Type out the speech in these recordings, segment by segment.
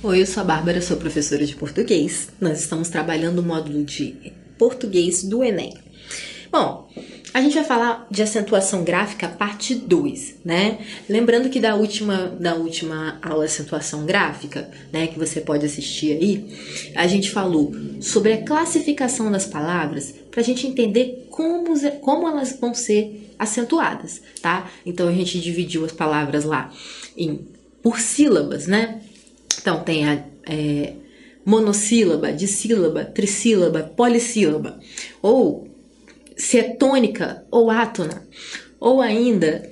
Oi, eu sou a Bárbara, sou professora de português. Nós estamos trabalhando o módulo de português do Enem. Bom, a gente vai falar de acentuação gráfica parte 2, né? Lembrando que da última aula de acentuação gráfica, né, que você pode assistir aí, a gente falou sobre a classificação das palavras para a gente entender como elas vão ser acentuadas, tá? Então a gente dividiu as palavras lá por sílabas, né? Então, tem a monossílaba, dissílaba, trissílaba, polissílaba. Ou se é tônica ou átona. Ou ainda,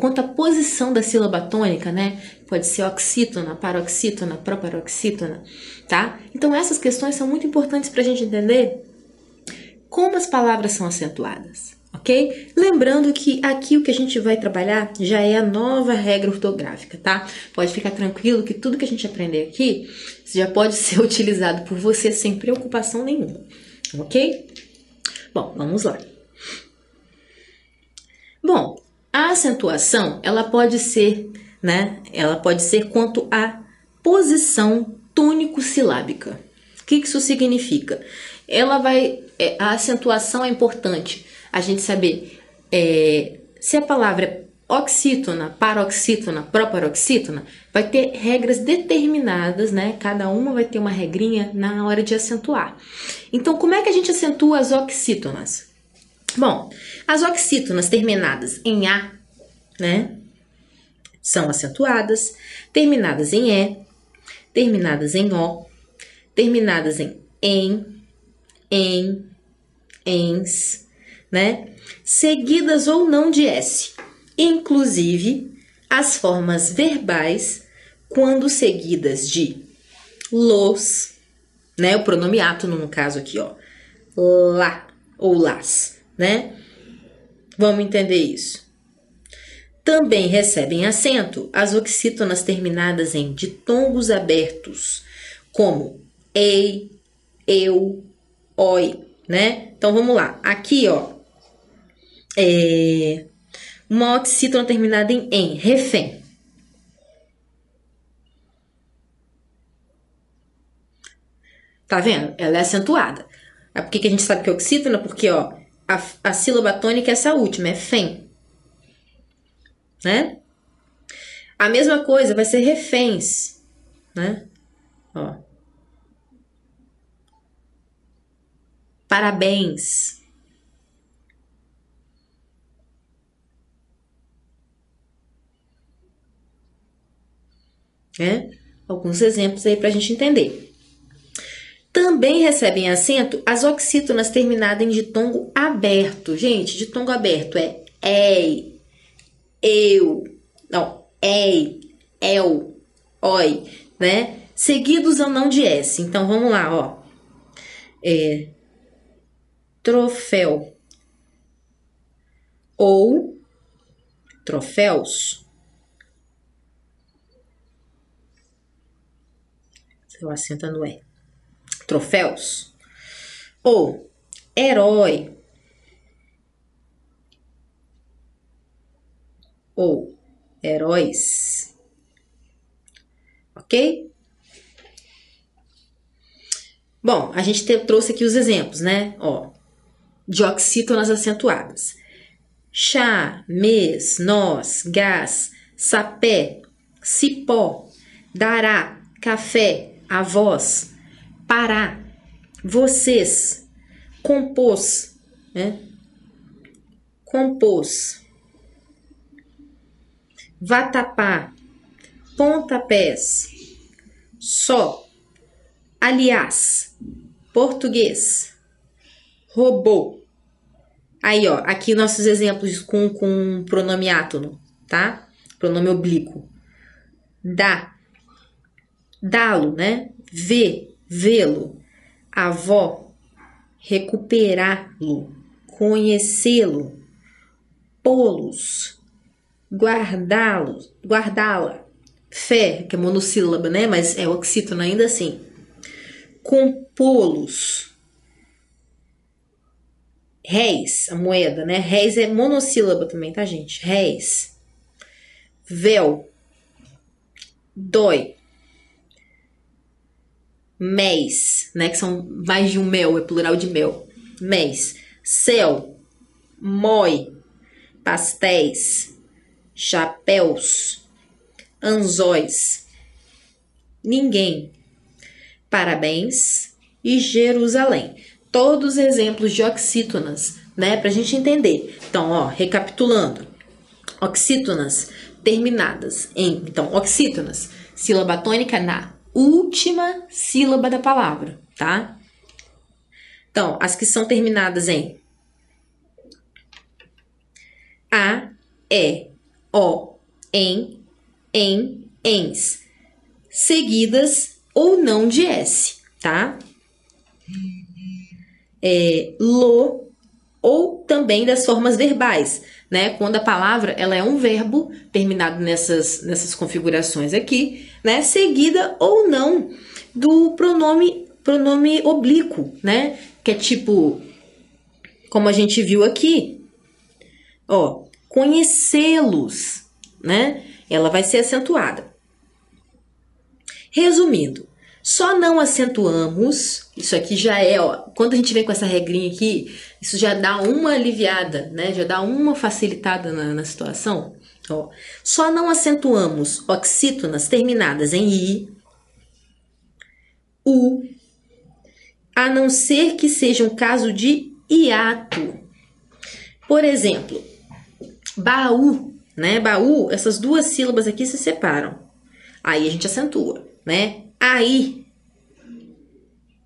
quanto à posição da sílaba tônica, né? Pode ser oxítona, paroxítona, proparoxítona, tá? Então, essas questões são muito importantes para a gente entender como as palavras são acentuadas. Ok? Lembrando que aqui o que a gente vai trabalhar já é a nova regra ortográfica, tá? Pode ficar tranquilo que tudo que a gente aprender aqui já pode ser utilizado por você sem preocupação nenhuma, ok? Bom, vamos lá. Bom, a acentuação, ela pode ser, né? Ela pode ser quanto à posição tônico-silábica. O que isso significa? A acentuação é importante a gente saber se a palavra é oxítona, paroxítona, proparoxítona, vai ter regras determinadas, né? Cada uma vai ter uma regrinha na hora de acentuar. Então, como é que a gente acentua as oxítonas? Bom, as oxítonas terminadas em A, né? São acentuadas, terminadas em E, terminadas em O, terminadas em, ens, né? Seguidas ou não de S. Inclusive, as formas verbais, quando seguidas de los, né? O pronome átono, no caso aqui, ó. Lá ou las, né? Vamos entender isso. Também recebem acento as oxítonas terminadas em ditongos abertos, como ei, eu, oi, né? Então, vamos lá. Aqui, ó, uma oxítona terminada em, refém. Tá vendo? Ela é acentuada. Por que a gente sabe que é oxítona? Porque, ó, a sílaba tônica é essa última, é fém. Né? A mesma coisa vai ser reféns, né? Ó. Parabéns. Alguns exemplos aí para a gente entender. Também recebem acento as oxítonas terminadas em ditongo aberto. Gente, ditongo aberto é ei, eu, não, ei, el, oi, né? Seguidos ou não de S. Então, vamos lá, ó. Troféu ou troféus. Seu acento no E. Troféus. Ou herói. Ou heróis. Ok? Bom, a gente trouxe aqui os exemplos, né? Ó, de oxítonas acentuadas. Chá, mês, nós, gás, sapé, cipó, dará, café, avós, pará, vocês, compôs, né? Compôs, vatapá, pontapés, só, aliás, português, robô. Aí, ó, aqui nossos exemplos com pronome átono, tá? Pronome oblíquo. Dá, dá-lo, né? Vê-lo. Avó, recuperá-lo. Conhecê-lo. Pô-los. Guardá-la. Fé, que é monossílaba, né? Mas é oxítona ainda assim. Compô-los. Réis, a moeda, né? Réis é monossílaba também, tá, gente? Réis. Véu. Dói. Mês, né? Que são mais de um mel, é plural de mel. Mês. Céu. Mói. Pastéis. Chapéus. Anzóis. Ninguém. Parabéns. E Jerusalém. Todos exemplos de oxítonas, né? Pra gente entender. Então, ó, recapitulando. Oxítonas terminadas em... Então, oxítonas, sílaba tônica na última sílaba da palavra, tá? Então, as que são terminadas em a, e, o, em, ens, seguidas ou não de s, tá? Lo, ou também das formas verbais, né? Quando a palavra ela é um verbo terminado nessas configurações aqui, né? Seguida ou não do pronome oblíquo, né? Que é tipo, como a gente viu aqui, ó, conhecê-los, né? Ela vai ser acentuada. Resumindo, só não acentuamos, isso aqui já é, ó, quando a gente vem com essa regrinha aqui, isso já dá uma aliviada, né? Já dá uma facilitada na situação. Ó, só não acentuamos oxítonas terminadas em i, u, a não ser que seja um caso de hiato. Por exemplo, baú, né? Baú, essas duas sílabas aqui se separam. Aí a gente acentua, né? Aí,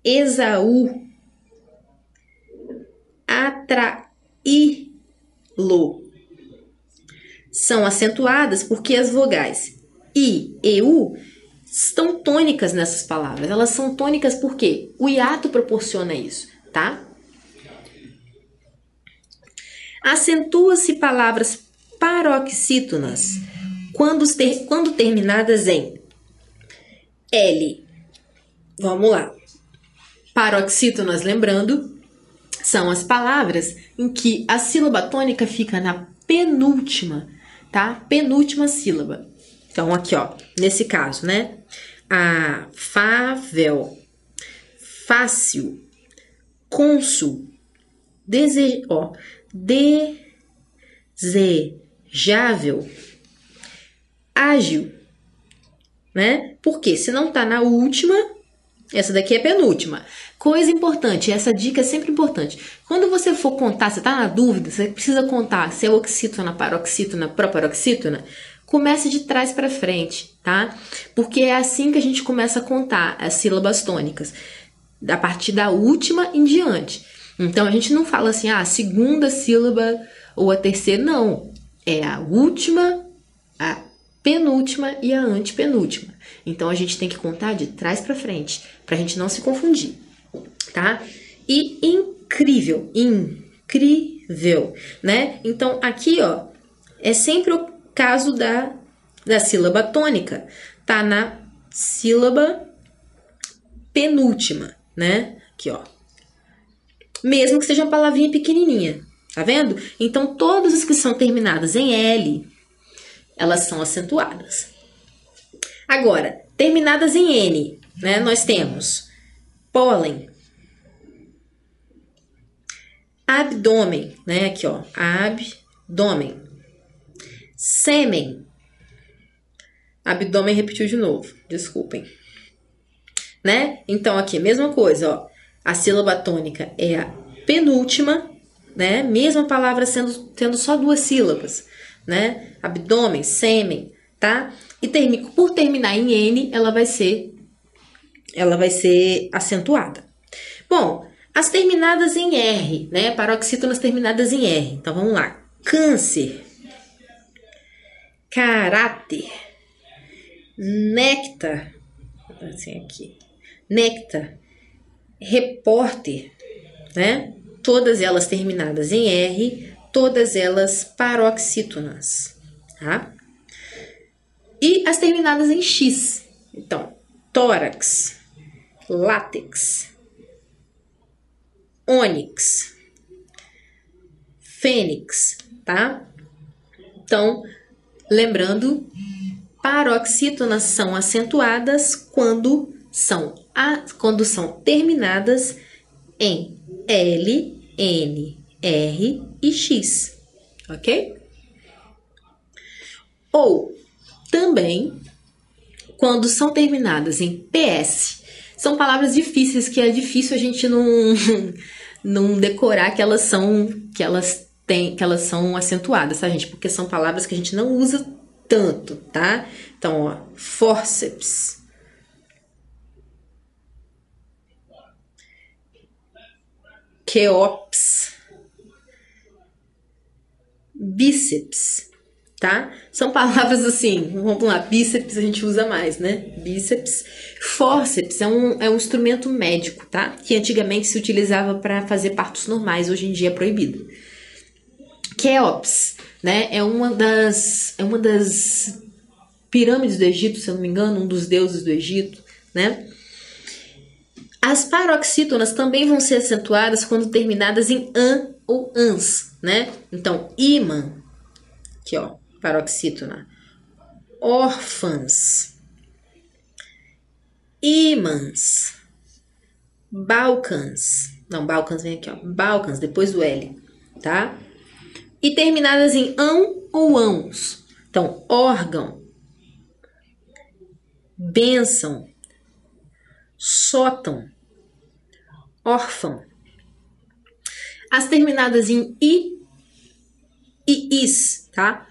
Esaú, atraí-lo. São acentuadas porque as vogais i e u estão tônicas nessas palavras. Elas são tônicas porque o hiato proporciona isso, tá? Acentua-se palavras paroxítonas quando terminadas em L. Vamos lá. Paroxítonas, lembrando, são as palavras em que a sílaba tônica fica na penúltima, tá? Penúltima sílaba. Então, aqui, ó, nesse caso, né? Afável, fácil, cônsul, desejável, ágil, né? Porque se não tá na última, essa daqui é penúltima. Coisa importante, essa dica é sempre importante. Quando você for contar, você tá na dúvida, você precisa contar se é oxítona, paroxítona, proparoxítona, comece de trás para frente, tá? Porque é assim que a gente começa a contar as sílabas tônicas, a partir da última em diante. Então a gente não fala assim, a segunda sílaba ou a terceira, não. É a última, a penúltima e a antepenúltima. Então a gente tem que contar de trás para frente, pra gente não se confundir, tá? E incrível, né? Então aqui, ó, é sempre o caso da sílaba tônica, tá na sílaba penúltima, né? Aqui, ó. Mesmo que seja uma palavrinha pequenininha, tá vendo? Então todas as que são terminadas em L, elas são acentuadas. Agora, terminadas em N, né? Nós temos pólen, abdômen, né? Aqui, ó, abdômen, sêmen, abdômen repetiu de novo, desculpem, né? Então aqui, mesma coisa, ó, a sílaba tônica é a penúltima, né? Mesma palavra tendo só duas sílabas, né? Abdômen, sêmen, tá? E por terminar em N, ela vai ser acentuada. Bom, as terminadas em R, né? Paroxítonas terminadas em R. Então vamos lá. Câncer, caráter, néctar, assim aqui, néctar, repórter, né? Todas elas terminadas em R, todas elas paroxítonas, tá? E as terminadas em X. Então, tórax, látex, ônix, fênix, tá? Então, lembrando, paroxítonas são acentuadas quando são quando são terminadas em L, N, R e X, ok? Ou também quando são terminadas em PS. São palavras difíceis que é difícil a gente não decorar que elas são acentuadas, tá, gente? Porque são palavras que a gente não usa tanto, tá? Então, ó, forceps, Queops, bíceps, tá? São palavras assim, vamos lá, bíceps a gente usa mais, né? Bíceps. Fórceps é um instrumento médico, tá? Que antigamente se utilizava para fazer partos normais, hoje em dia é proibido. Queops, né? É uma das pirâmides do Egito, se eu não me engano, um dos deuses do Egito, né? As paroxítonas também vão ser acentuadas quando terminadas em an ou ans, né? Então, ímã, aqui ó, paroxítona. Órfãs, ímãs, Balcãs. Não, Balcãs vem aqui, ó. Balcãs, depois do L, tá? E terminadas em ão ou ãos. Então, órgão, bênção, sótão, órfão. As terminadas em i e is, tá?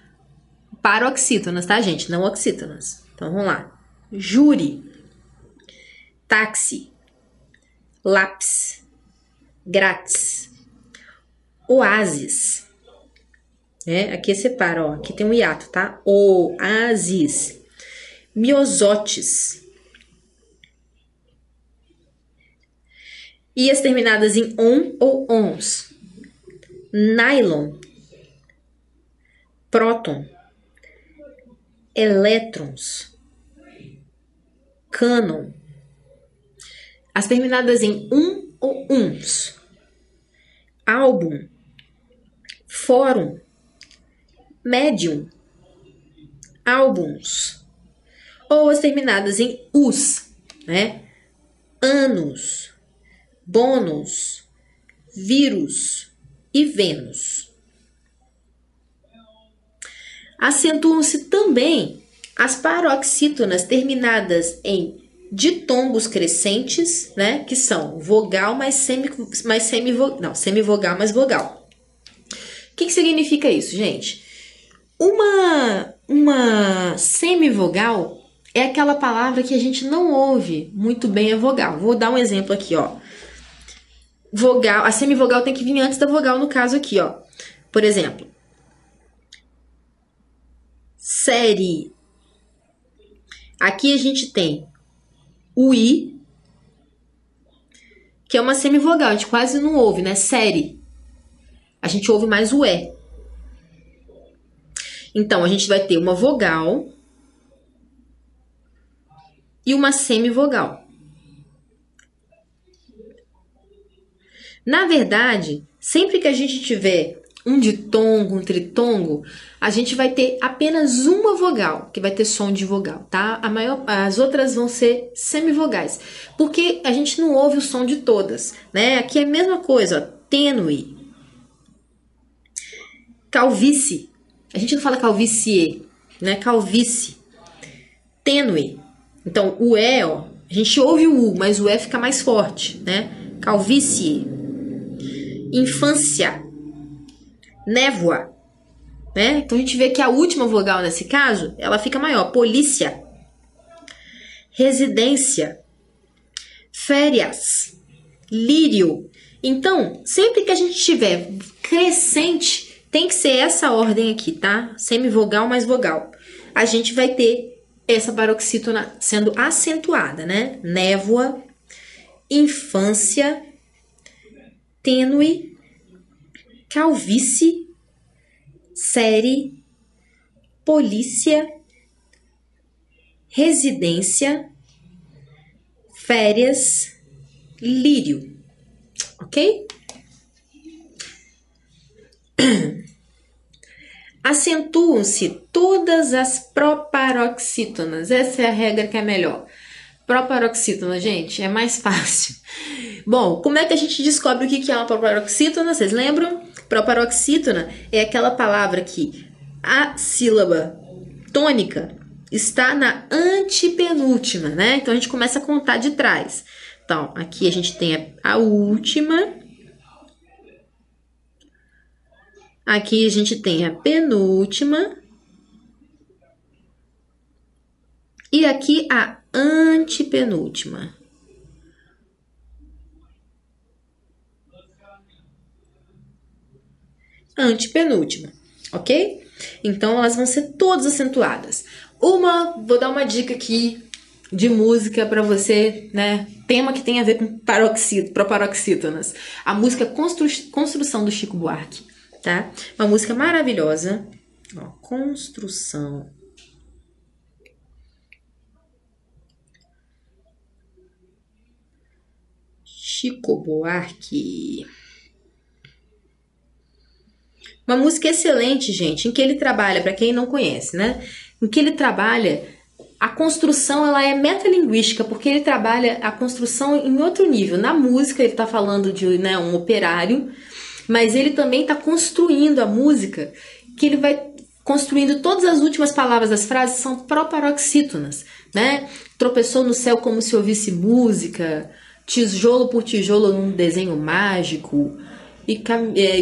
Paroxítonas, tá, gente? Não oxítonas. Então, vamos lá. Júri, táxi, lápis, grátis, oásis. Aqui separa, ó. Aqui tem um hiato, tá? Oásis, miosotes. E as terminadas em on ou ons. Nylon, próton, elétrons, cânon. As terminadas em ou uns. Álbum, fórum, médium, álbuns. Ou as terminadas em us, né? Anos, bônus, vírus e Vênus. Acentuam-se também as paroxítonas terminadas em ditongos crescentes, né? Que são vogal mais semivogal, não, semivogal mais vogal. O que significa isso, gente? Uma semivogal é aquela palavra que a gente não ouve muito bem a vogal. Vou dar um exemplo aqui, ó. Vogal, a semivogal tem que vir antes da vogal no caso aqui, ó. Por exemplo, série. Aqui a gente tem o i, que é uma semivogal, a gente quase não ouve, né? Série. A gente ouve mais o e. Então, a gente vai ter uma vogal e uma semivogal. Na verdade, sempre que a gente tiver um ditongo, um tritongo, a gente vai ter apenas uma vogal, que vai ter som de vogal, tá? As outras vão ser semivogais, porque a gente não ouve o som de todas, né? Aqui é a mesma coisa, ó, tênue, calvície. A gente não fala calvície, né? Calvície, tênue. Então, o E, ó, a gente ouve o U, mas o E fica mais forte, né? Calvície, infância, névoa, né? Então, a gente vê que a última vogal, nesse caso, ela fica maior. Polícia, residência, férias, lírio. Então, sempre que a gente tiver crescente, tem que ser essa ordem aqui, tá? Semivogal mais vogal. A gente vai ter essa paroxítona sendo acentuada, né? Névoa, infância, tênue, calvície, série, polícia, residência, férias, lírio. Ok? Acentuam-se todas as proparoxítonas. Essa é a regra que é melhor. Proparoxítona, gente, é mais fácil. Bom, como é que a gente descobre o que é uma proparoxítona? Vocês lembram? Proparoxítona é aquela palavra que a sílaba tônica está na antepenúltima, né? Então a gente começa a contar de trás. Então, aqui a gente tem a última. Aqui a gente tem a penúltima. E aqui a antepenúltima. Antepenúltima, ok? Então, elas vão ser todas acentuadas. Vou dar uma dica aqui de música para você, né? Tema que tem a ver com proparoxítonas. A música Construção do Chico Buarque, tá? Uma música maravilhosa. Ó, Construção. Chico Buarque. Uma música excelente, gente, em que ele trabalha, para quem não conhece, né? Em que ele trabalha, a construção, ela é metalinguística, porque ele trabalha a construção em outro nível. Na música, ele está falando de, né, um operário, mas ele também está construindo a música, que ele vai construindo todas as últimas palavras das frases, são proparoxítonas, né? Tropeçou no céu como se ouvisse música, tijolo por tijolo num desenho mágico, e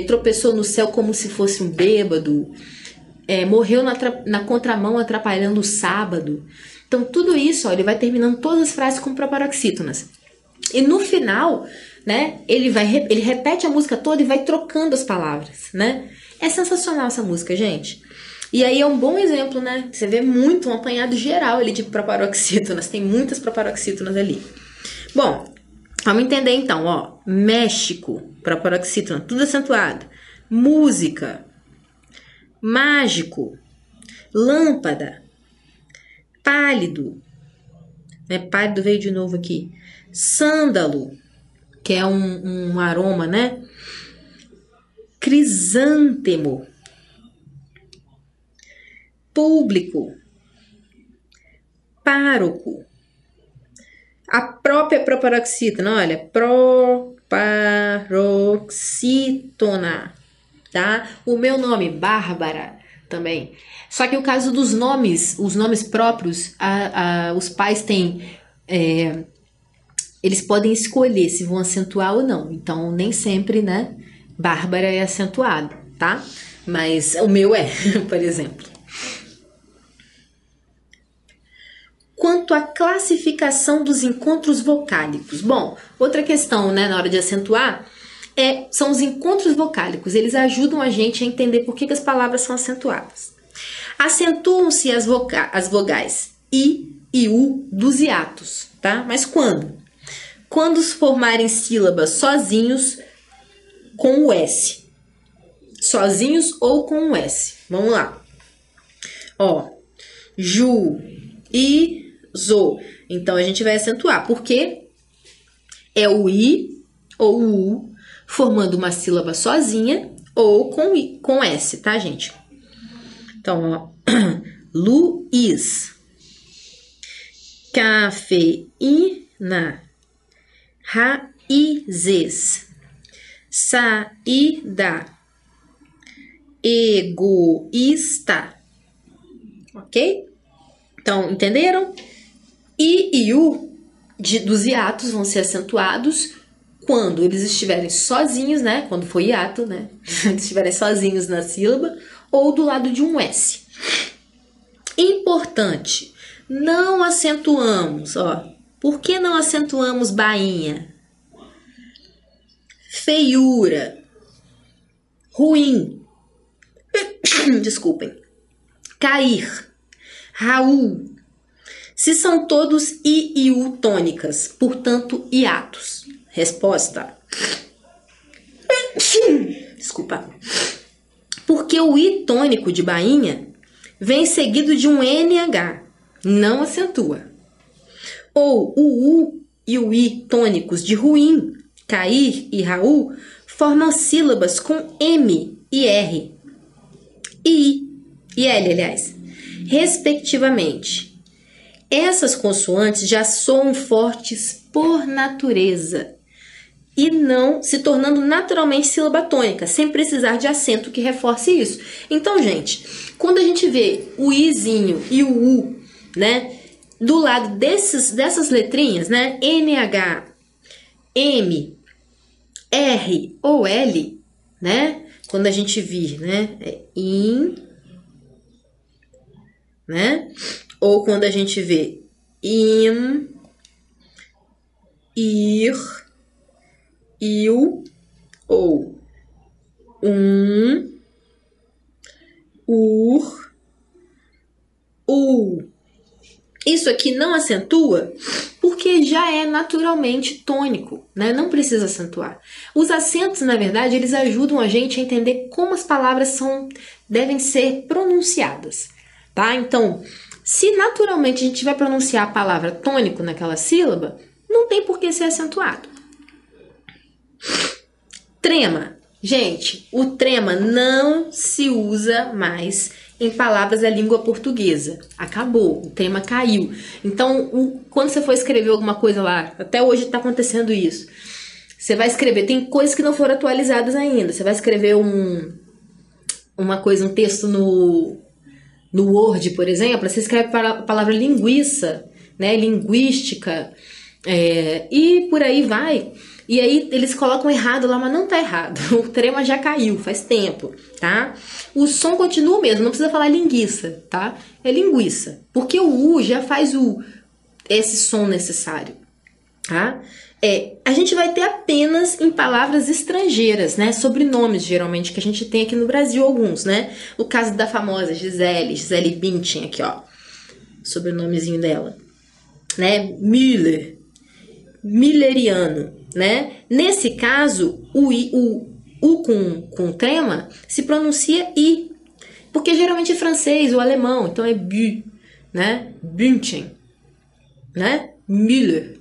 tropeçou no céu como se fosse um bêbado, morreu na contramão atrapalhando o sábado. Então tudo isso, ó, ele vai terminando todas as frases com proparoxítonas. E no final, né, ele repete a música toda e vai trocando as palavras, né? É sensacional essa música, gente. E aí é um bom exemplo, né? Você vê muito um apanhado geral ali de proparoxítonas, tem muitas proparoxítonas ali. Bom, vamos entender então, ó. México, proparoxítona, tudo acentuado. Música, mágico, lâmpada, pálido, né? Pálido veio de novo aqui. Sândalo, que é um aroma, né? Crisântemo, público, pároco. A própria proparoxítona, olha, proparoxítona, tá? O meu nome, Bárbara, também. Só que o caso dos nomes, os nomes próprios, os pais têm, eles podem escolher se vão acentuar ou não. Então, nem sempre, né, Bárbara é acentuado, tá? Mas o meu é, por exemplo. Quanto à classificação dos encontros vocálicos. Bom, outra questão, né, na hora de acentuar, são os encontros vocálicos. Eles ajudam a gente a entender por que as palavras são acentuadas. Acentuam-se as vogais I e U dos hiatos, tá? Mas quando? Quando se formarem sílabas sozinhos com o S. Sozinhos ou com o S. Vamos lá. Ó, Ju e Zo. Então, a gente vai acentuar, porque é o I ou o U formando uma sílaba sozinha ou com S, tá, gente? Então, ó, Luiz, cafeína, raízes, saída, egoísta, ok? Então, entenderam? I e U dos hiatos vão ser acentuados quando eles estiverem sozinhos, né? Quando for hiato, né? Eles estiverem sozinhos na sílaba ou do lado de um S. Importante, não acentuamos, ó. Por que não acentuamos bainha? Feiura, ruim, desculpem, cair, Raul. Se são todos I e U tônicas, portanto, hiatos. Resposta. Desculpa. Porque o I tônico de bainha vem seguido de um NH, não acentua. Ou o U e o I tônicos de ruim, cair e Raul formam sílabas com M e R. I e L, aliás, respectivamente. Essas consoantes já soam fortes por natureza e não se tornando naturalmente sílaba tônica, sem precisar de acento que reforce isso. Então, gente, quando a gente vê o izinho e o u, né, do lado dessas letrinhas, né, NH, M, R ou L, né, quando a gente vir, né, é in, né, ou quando a gente vê im, ir, il, ou ur, u. Isso aqui não acentua porque já é naturalmente tônico, né? Não precisa acentuar. Os acentos, na verdade, eles ajudam a gente a entender como as palavras devem ser pronunciadas, tá? Então, se naturalmente a gente vai pronunciar a palavra tônico naquela sílaba, não tem por que ser acentuado. Trema. Gente, o trema não se usa mais em palavras da língua portuguesa. Acabou, o trema caiu. Então, quando você for escrever alguma coisa lá, até hoje está acontecendo isso. Você vai escrever, tem coisas que não foram atualizadas ainda. Você vai escrever um texto no Word, por exemplo, você escreve a palavra linguiça, né, linguística, e por aí vai. E aí eles colocam errado lá, mas não tá errado. O trema já caiu, faz tempo, tá? O som continua o mesmo, não precisa falar linguiça, tá? É linguiça, porque o U já faz esse som necessário, tá? A gente vai ter apenas em palavras estrangeiras, né? Sobrenomes, geralmente, que a gente tem aqui no Brasil, alguns, né? O caso da famosa Gisele Bündchen, aqui, ó. Sobrenomezinho dela, né? Müller, Milleriano, né? Nesse caso, o U com trema se pronuncia I, porque geralmente é francês ou alemão, então é bu, né? Bündchen, né? Müller,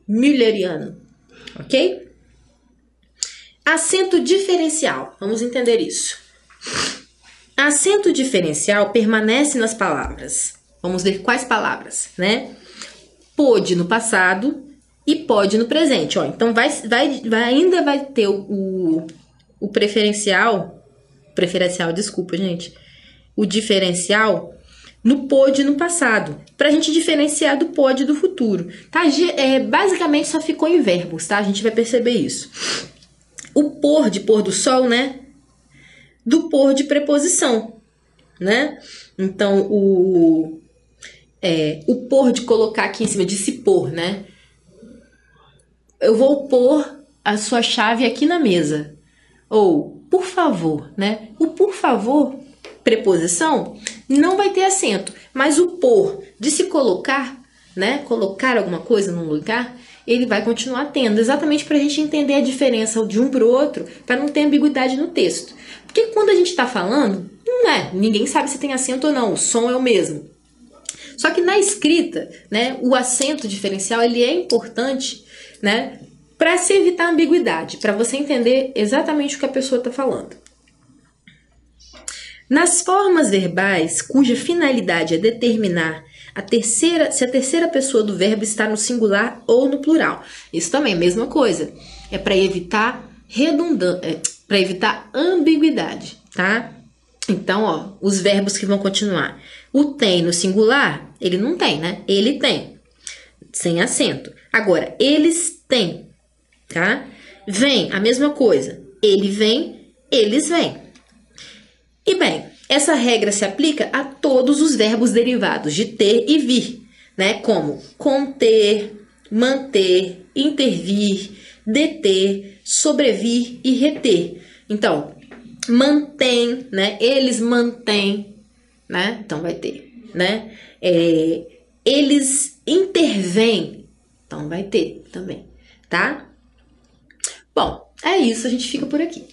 Mülleriano, ok? Acento diferencial, vamos entender isso. Acento diferencial permanece nas palavras. Vamos ver quais palavras, né? Pôde no passado e pode no presente, ó. Então ainda vai ter o preferencial, desculpa, gente. O diferencial no pôde no passado, pra gente diferenciar do pode do futuro, tá? Basicamente só ficou em verbos, tá? A gente vai perceber isso. O pôr de pôr do sol, né? Do pôr de preposição, né? Então, o pôr de colocar aqui em cima, de se pôr, né? Eu vou pôr a sua chave aqui na mesa. Ou, por favor, né? O por favor, preposição, não vai ter acento. Mas o pôr, de se colocar, né? Colocar alguma coisa num lugar, ele vai continuar tendo. Exatamente para a gente entender a diferença de um para o outro, para não ter ambiguidade no texto. Porque quando a gente está falando, ninguém sabe se tem acento ou não. O som é o mesmo. Só que na escrita, né, o acento diferencial ele é importante, né, para se evitar ambiguidade, para você entender exatamente o que a pessoa está falando. Nas formas verbais, cuja finalidade é determinar se a terceira pessoa do verbo está no singular ou no plural. Isso também é a mesma coisa. É para evitar para evitar ambiguidade, tá? Então, ó, os verbos que vão continuar. O tem no singular, ele não tem, né? Ele tem, sem acento. Agora, eles têm, tá? Vem, a mesma coisa. Ele vem, eles vêm. E bem, essa regra se aplica a todos os verbos derivados de ter e vir, né? Como conter, manter, intervir, deter, sobrevir e reter. Então, mantém, né? Eles mantêm, né? Então vai ter, né? Eles intervêm, então vai ter também, tá? Bom, é isso, a gente fica por aqui.